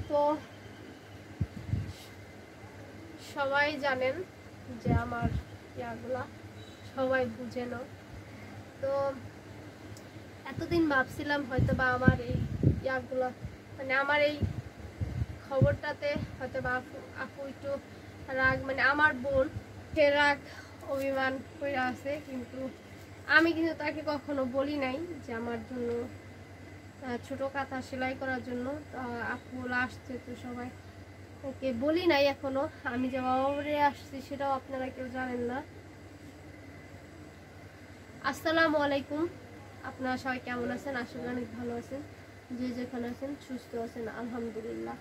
তো সবাই জানেন যে আমার ইয়াগুলা সবাই বুঝেন। তো এতদিন ভাবছিলাম হয়তো বা আমার এই ইয়াগুলা মানে আমার এই খবরটাতে হয়তো বা আপু একটু রাগ মানে আমার বোন সে রাগ অভিমান করে আছে, কিন্তু আমি কিন্তু তাকে কখনো বলি নাই যে আমার জন্য ছোট কাঁথা সেলাই করার জন্য। আপু আসছে তো সবাই ওকে বলি নাই এখনো। আমি যে বাবারে আসছি সেটাও আপনারা কেউ জানেন না। আসসালামু আলাইকুম, আপনারা সবাই কেমন আছেন? আশা করি অনেক ভালো আছেন, যে যেখানে আছেন সুস্থ আছেন আলহামদুলিল্লাহ।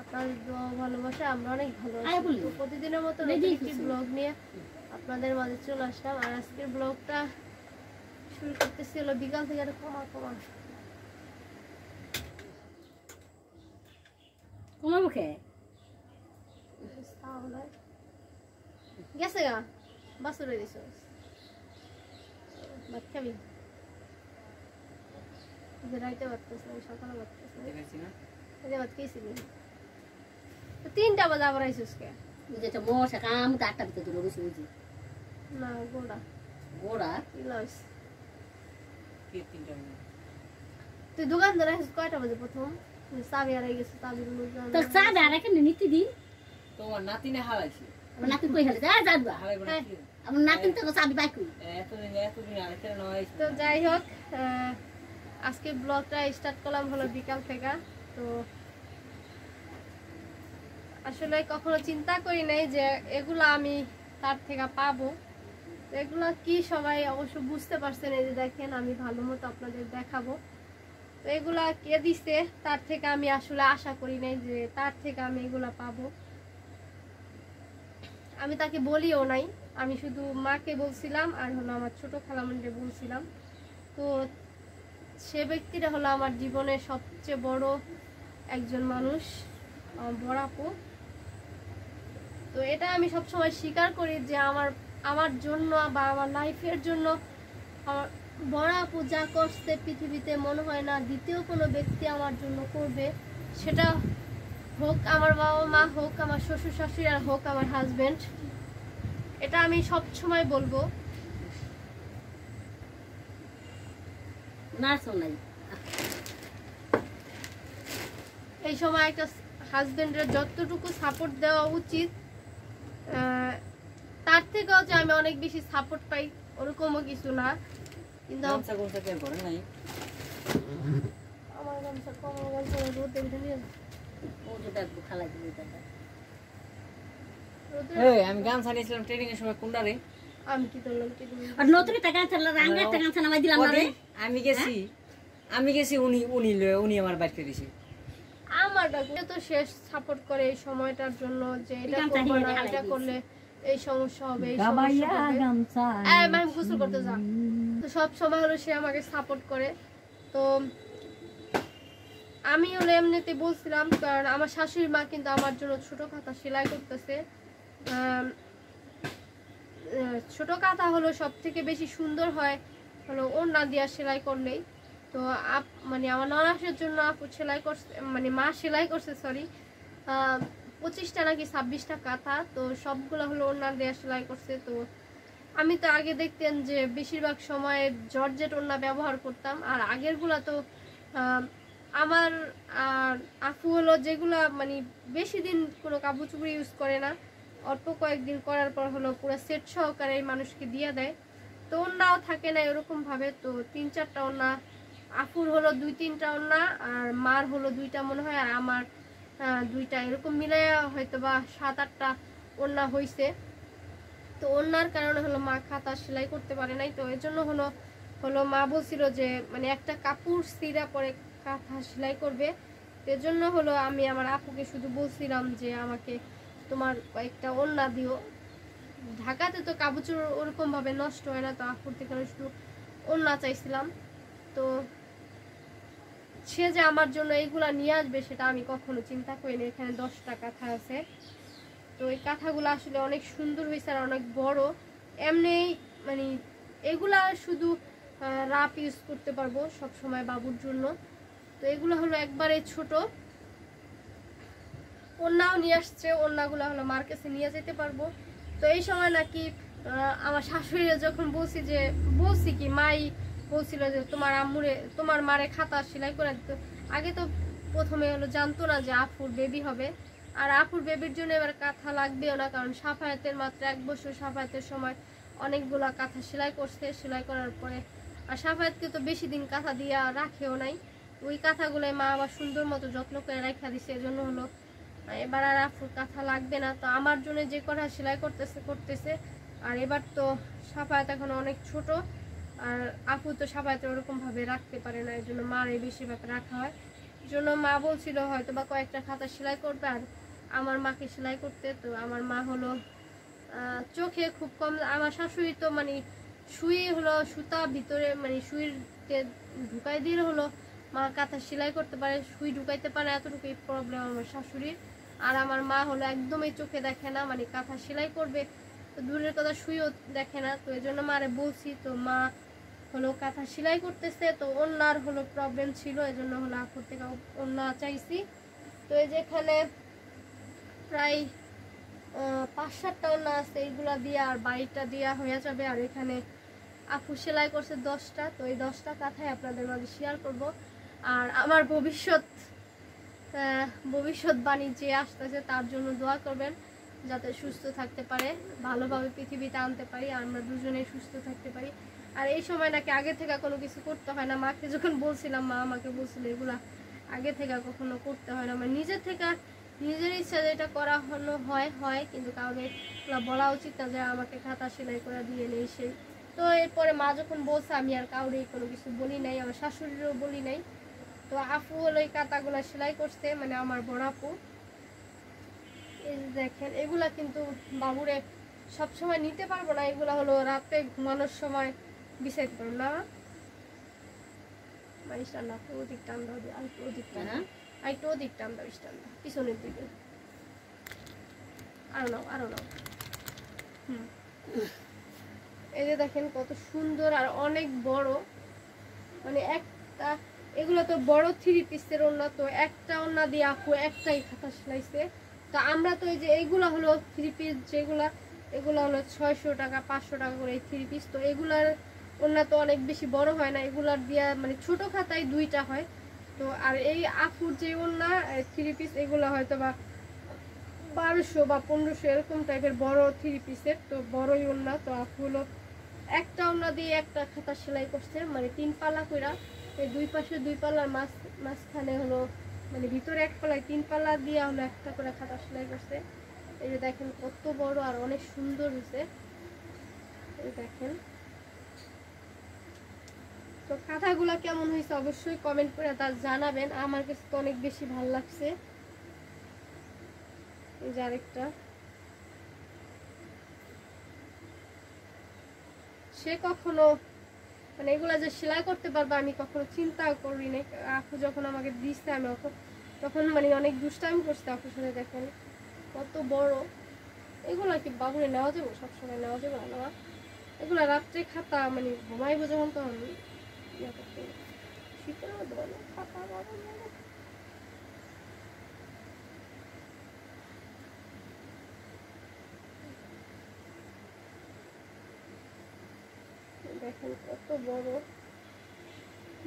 আপনাদের দোয়া ভালোবাসা আমরা অনেক ভালো আছি। তো প্রতিদিনের মতো একটি ব্লগ নিয়ে আপনাদের মাঝে চলে আসলাম। আর আজকের ব্লগটা শুরু করতেছি হলো বিকাল থেকে। গেছে গা বাসরে দিছ ভাত খাবি? রাইতে ভাত খাইছি, সকালে ভাত খাইছি না, ভাত খাইছিলি 3টা বাজে আবার আইসিস কে? যেটা মশা কাম 8টা ভিতরে ধরে বসে বুঝি না গোড়া গোড়া ইলাস কে 3টা তুই দোকান ধরে আইসিস কয়টা বাজে? প্রথম চাবি হারাই গেছে, চাবি তো চাবি হারাই কেন নিতে দিন? তোমার নাতিনে হারাইছে। আমার নাতি কই হারাই? যা যাবা হারাইবো না কি? আমার নাতিন তো চাবি বাই কই? এতদিন আরেকটা নয়। তো যাই হোক, আজকে ব্লগটা স্টার্ট করলাম হলো বিকাল থেকে। তো আসলে কখনো চিন্তা করি নাই যে এগুলা আমি তার থেকে পাবো। এগুলা কি সবাই অবশ্য বুঝতে পারছেন। এই যে দেখেন আমি ভালো মতো আপনাদের দেখাবো। তো এগুলা কে দিছে তার থেকে আমি আসলে আশা করি নাই যে তার থেকে আমি এগুলা পাবো। আমি তাকে বলিও নাই, আমি শুধু মাকে বলছিলাম আর হলো আমার ছোট খালামণিকে বলছিলাম। তো সে ব্যক্তিটা হলো আমার জীবনের সবচেয়ে বড় একজন মানুষ, বড় আপু। তো এটা আমি সবসময় স্বীকার করি যে আমার জন্য বা আমার লাইফের জন্য আমার বড় আপু যা করছে পৃথিবীতে মনে হয় না দ্বিতীয় কোনো ব্যক্তি আমার জন্য করবে। সেটা হোক আমার বাবা মা, হোক আমার শ্বশুর শাশুড়ি, আর হোক আমার হাজবেন্ড। এটা আমি সব সময় বলবো। এই সময় একটা হাজবেন্ডের যতটুকু সাপোর্ট দেওয়া উচিত তার থেকেও যে আমি অনেক বেশি সাপোর্ট পাই ওরকমও কিছু না। কিন্তু আমার গামছা কম গামছা রোদে নিয়ে আমি গান ছাড়িয়েছিলাম ট্রেনিং এর সময় কোনটা রে? আমি কি করলাম? আর নতুন টাকা ছাড়লা রাঙ্গা টাকা ছানা মাই দিলাম না রে। আমি গেছি উনি আমার বাইক করে দিয়েছে। আমার ডাকে তো শেষ সাপোর্ট করে এই সময়টার জন্য যে এটা করব না, এটা করলে এই সমস্যা হবে, এই সমস্যা হবে। আমি গোসল করতে যাব। তো সব সময় হলো সে আমাকে সাপোর্ট করে। তো আমি হলো এমনিতে বলছিলাম, কারণ আমার শাশুড়ি মা কিন্তু আমার জন্য ছোট কাঁথা সেলাই করতেছে। ছোট কাঁথা হলো সব থেকে বেশি সুন্দর হয় হলো ওড়না দিয়া সেলাই করলেই। তো মানে আমার ননাসের জন্য আপু সেলাই করছে, মানে মা সেলাই করছে, সরি 25টা নাকি 26টা কাঁথা। তো সবগুলো হলো ওড়না দিয়া সেলাই করছে। তো আমি তো আগে দেখতেন যে বেশিরভাগ সময় জর্জেট ওড়না ব্যবহার করতাম। আর আগেরগুলা তো আমার আপু হলো যেগুলা মানে বেশি দিন কোনো কাপড় চোপড় ইউজ করে না, অল্প কয়েকদিন করার পর হলো পুরো সেট সহকারে এই মানুষকে দিয়ে দেয়। তো ওড়নাও থাকে না এরকম ভাবে। তো 3-4টা ওড়না, আপুর হলো 2-3টা ওড়না, আর মার হলো 2টা মনে হয়, আর আমার 2টা, এরকম মিলে হয়তো বা 7-8টা ওড়না হয়েছে। তো ওড়নার কারণে হলো মা কাঁথা সেলাই করতে পারে নাই। তো এর জন্য হলো মা বলছিল যে মানে একটা কাপড় ছিঁড়া পরে কাঁথা সেলাই করবে। এর জন্য হলো আমি আমার আপুকে শুধু বলছিলাম যে আমাকে তোমার কয়েকটা ওড়না দিও। ঢাকাতে তো কাপড় ওরকম ভাবে নষ্ট হয় না, তো আপুর থেকে শুধু ওড়না চাইছিলাম। তো সে যে আমার জন্য এইগুলা নিয়ে আসবে সেটা আমি কখনো চিন্তা করিনি। এখানে 10টা কাঁথা আছে। তো এই কাঁথাগুলো আসলে অনেক সুন্দর হয়েছে আর অনেক বড়। এমনি মানে এগুলা শুধু রাপ ইউজ করতে পারবো সব সময় বাবুর জন্য। তো এগুলো হলো একবারে ছোট। ওড়নাও নিয়ে আসছে, ওড়নাগুলো হলো মার কাছে নিয়ে যেতে পারবো। তো এই সময় নাকি আমার শাশুড়ি যখন বলছি কি মাই বলছিল যে তোমার মারে খাতা সেলাই করে দিত। আগে তো প্রথমে হলো জানতো না যে আপুর বেবি হবে, আর আপুর বেবির জন্য এবার কাঁথা লাগবেও না, কারণ সাফায়াতের মাত্র 1 বছর। সাফায়াতের সময় অনেকগুলা কাঁথা সেলাই করছে, সেলাই করার পরে আর সাফায়াতকে তো বেশি দিন কাঁথা দিয়ে রাখেও নাই। ওই কাঁথাগুলোই মা আবার সুন্দর মতো যত্ন করে রাখা দিছে, এজন্য হলো এবার আর আপুর কাঁথা লাগবে না। তো আমার জন্য যে কটা সেলাই করতেছে। আর এবার তো সাফায়াত এখন অনেক ছোট, আর আপু তো সাফায়াতের ওরকম ভাবে রাখতে পারে না, এই জন্য মার এই বেশিরভাগ রাখা হয়। এই জন্য মা বলছিল হয়তো বা কয়েকটা খাতা সেলাই করবে আর আমার মাকে সেলাই করতে। তো আমার মা হলো চোখে খুব কম, আমার শাশুড়ি তো মানে সুতা ভিতরে মানে সুইতে ঢুকাই দিয়ে হলো মা কাঁথা সেলাই করতে পারে, সুই ঢুকাইতে পারে, এতটুকুই প্রবলেম আমার শাশুড়ির। আর আমার মা হলো একদমই চোখে দেখে না, মানে কাঁথা সেলাই করবে তো দূরের কথা সুইও দেখে না। তো এই জন্য মারে বলছি, তো মা হলো কাঁথা সেলাই করতেছে। তো ওনার হলো প্রবলেম ছিল, এই জন্য হলো আপুর থেকে ওনা চাইছি। তো এই যে এখানে প্রায় 5-7টা ওনা আছে, এইগুলা দিয়ে আর বাড়িটা দেওয়া হয়ে যাবে। আর এখানে আপু সেলাই করছে 10টা, তো এই 10টা কাঁথাই আপনাদের মাঝে শেয়ার করব। আর আমার ভবিষ্যৎবাণী যে আসতেছে তার জন্য দোয়া করবেন, যাতে সুস্থ থাকতে পারে, ভালোভাবে পৃথিবীতে আনতে পারি, আর আমরা দুজনেই সুস্থ থাকতে পারি। আর এই সময় নাকি আগে থেকে কোনো কিছু করতে হয় না। মাকে যখন বলছিলাম, মা আমাকে বলছিল এগুলা আগে থেকে কখনো করতে হয় না, মানে নিজের ইচ্ছা যেটা করা হয়, কিন্তু কাউকে বলা উচিত না যে আমাকে খাতা সেলাই করে দিয়ে নেই সেই। তো এরপরে মা যখন বলছে আমি আর কাউরে কোনো কিছু বলি নাই, আমার শাশুড়িরও বলি নাই। তো আপু হলো এই কাঁথাগুলো সেলাই করছে, মানে আমার বড় আপু। এই যে দেখেন, এগুলা কিন্তু বাবুরে সবসময় নিতে পারবো না, এগুলা হলো রাতে ঘুমানোর সময় বিছাইতে পারবো না। স্ট্যান্ডটা ওদিক টান দাও, আর ওদিক টান, আর একটু ওদিক টান দাও, স্ট্যান্ডটা পিছনের দিকে, আরো নাও। এই যে দেখেন কত সুন্দর আর অনেক বড়, মানে একটা এগুলো তো বড় 3 পিসের ওড়না। তো একটা ওড়না দিয়ে আপু একটাই খাতা সেলাইছে। তো আমরা তো এই যে এইগুলা হলো 3 পিস, এগুলো হলো 600 টাকা 500 টাকা করে এই 3 পিস। তো এগুলার ওড়না তো অনেক বেশি বড় হয় না, এগুলার দিয়া মানে ছোট খাতায় 2টা হয়। তো আর এই আপুর যে ওড়না 3 পিস, এগুলো হয়তো বা 1200 বা 1500 এরকম টাইপের বড় 3 পিসের। তো বড়ই ওড়না। তো আপু হলো একটা ওড়না দিয়ে একটা খাতা সেলাই করছে, মানে 3 পাল্লা কইরা। এই 2 পাশে 2 পাল্লার মাঝখানে হলো মানে ভিতরে 1 পাল্লায় 3 পাল্লা দিয়ে হলো একটা করে খাতা সেলাই করছে। এই যে দেখেন কত বড় আর অনেক সুন্দর হয়েছে, এই দেখেন। তো কাঁথাগুলা কেমন হয়েছে অবশ্যই কমেন্ট করে তা জানাবেন, আমার কাছে তো অনেক বেশি ভালো লাগছে। এই যে আরেকটা, সে কখনো মানে এগুলা যে সেলাই করতে পারবে আমি কখনো চিন্তাও করি নাই। আপু যখন আমাকে দিচ্ছে আমি তখন মানে অনেক দুষ্টামি করছে আপুর সাথে। দেখেন কত বড়, এগুলা কি বাবুরে নেওয়া যাবো, সবসময় নেওয়া যাবে না। এগুলা রাত্রে খাতা মানে ঘুমাইবো যখন তখন ইয়া করতে শীতের মধ্যে খাতা দেখেন কত বড়,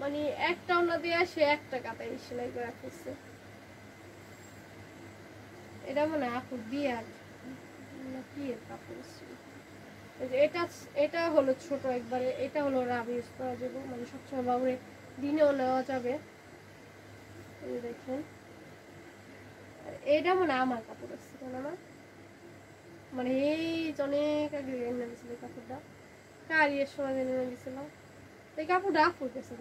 মানে একটা ওনা দিয়ে সে একটা কাতাই সেলাই করে রাখছে। এটা মানে আপুর বিয়ার বিয়ের কাপড়। এটা হলো ছোট একবারে, এটা হলো রাব ইউজ করা যাবে, মানে সবসময় বাবুরে দিনেও নেওয়া যাবে। দেখেন এটা মানে আমার কাপড় আছে, কেন না মানে এই অনেক আগে এনে দিয়েছিল কাপড়টা, কারিয়ের সময় এনে দিয়েছিল। এই কাপড়টা আপুর কাছে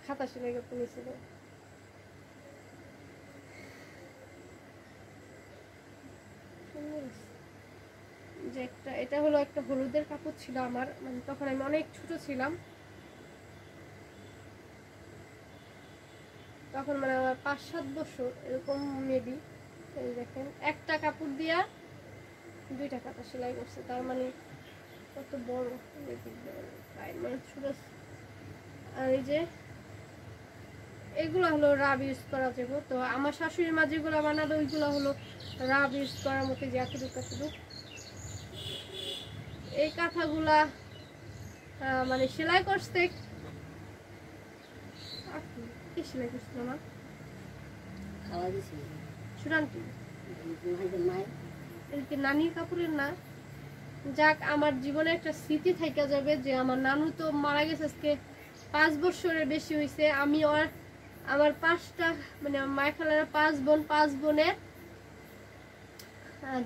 খাতা সেলাই করতে নিয়েছিল। যে এটা হলো একটা হলুদের কাপড় ছিল আমার, মানে তখন আমি অনেক ছোট ছিলাম, তখন মানে আমার 5-7 বছর এরকম মেবি। এই দেখেন একটা কাপড় দিয়া 2টা কাঁথা সেলাই করছে, তার মানে কত বড় মানে ছোট। আর এই যে এগুলো হলো রাব ইউজ করা যাবে। তো আমার শাশুড়ি মা যেগুলো বানাবে ওইগুলো হলো রাব ইউজ করার মতো, যে এতটুকু এই কাঁথাগুলা মানে সেলাই করতে কি সেলাই করছিল না খাওয়া দিছি সুরান্তি, মায়ের এটা কি নানির কাপড়ের না? যাক, আমার জীবনে একটা স্মৃতি থেকে যাবে যে আমার নানু তো মারা গেছে আজকে 5 বছরের বেশি হয়েছে। আমি আমার 5টা মানে আমার মায়ের খালারা 5 বোন, 5 বোনের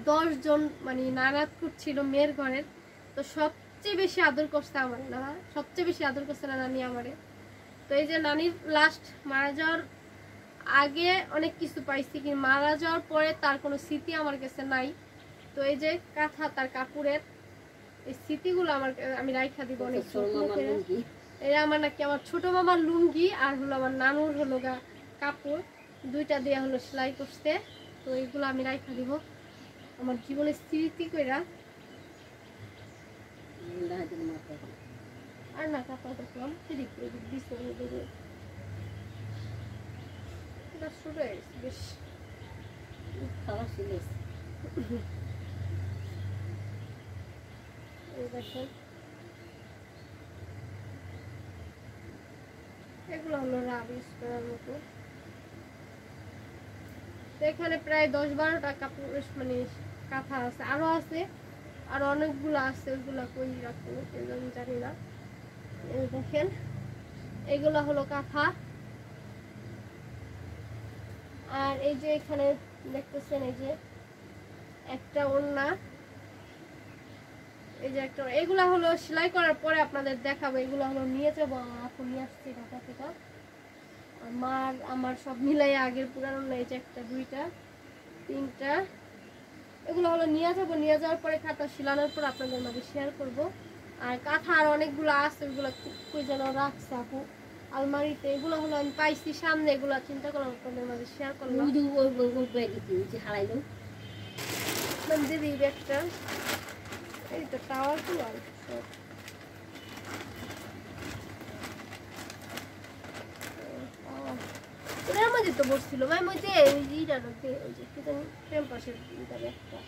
10 জন মানে নানাত ছিল মেয়ের ঘরের। তো সবচেয়ে বেশি আদর করছে আমার না, সবচেয়ে বেশি আদর করছে না নানি আমারে। তো এই যে নানির লাস্ট মারা যাওয়ার আগে অনেক কিছু পাইছি, কিন্তু মারা যাওয়ার পরে তার কোনো স্মৃতি আমার কাছে নাই। তো এই যে কাঁথা, তার কাপড়ের এই স্মৃতিগুলো আমি রাইখা দিব অনেক। এটা আমার নাকি আমার ছোট মামার লুঙ্গি আর হলো আমার নানুর হলো কাপড়, দুইটা দিয়ে হলো সেলাই করতে। তো এইগুলো আমি রাইখা দিব আমার জীবনের স্মৃতি কইরা। আর না কাপড় দেখলাম সেদিক শুরু হয়ে গেছে বেশ খাওয়া শিখেছি দেখেন। এগুলো হলো রাব ইউজ করার মতো। এখানে প্রায় 10-12টা কাপড় মানে কাঁথা আছে, আরো আছে, আর অনেকগুলো আছে, ওইগুলা কই রাখবো আমি জানি না। দেখেন এগুলো হলো কাঁথা। আর এই যে এখানে দেখতেছেন এই যে একটা ওড়না, এই যে একটা, এগুলা হলো সেলাই করার পরে আপনাদের দেখাবো। এগুলো হলো নিয়ে যাবো, আপু নিয়ে আসছি ঢাকা থেকে। আমার সব মিলাই আগের পুরানো না, এই যে একটা, 2টা, 3টা, এগুলো হলো নিয়ে যাবো। নিয়ে যাওয়ার পরে খাতা সেলানোর পর আপনাদের মাঝে শেয়ার করব। আর কাঁথা আর অনেকগুলো আছে, ওইগুলো কই যেন রাখছে আপু আলমারিতে। এগুলো হলো আমি পাইছি সামনে, এগুলো চিন্তা করলাম আপনাদের মাঝে শেয়ার করলাম। দিদি ব্যাগটা এই তো টাওয়ার কি আর ওটার মধ্যে তো বসছিল ভাই, ওই যে ইটার মধ্যে ওই যে কি জানি ক্যাম্পাসের ইটার একটা।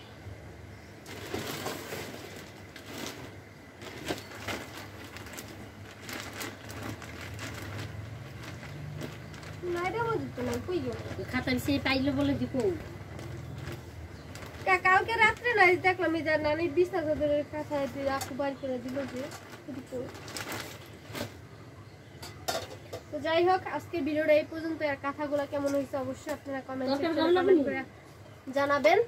না এটার মধ্যে তো নাই, কই গেল খাতা সে পাইলো বলে দিব। কালকে রাত্রে না দেখলাম এই যে নানির বিছনা চাদরের কাঁথা দিয়ে আপু বাড়ি করে দিল যে। তো যাই হোক, আজকে ভিডিওটা এই পর্যন্ত। আর কাঁথাগুলো কেমন হয়েছে অবশ্যই আপনারা কমেন্ট করে জানাবেন।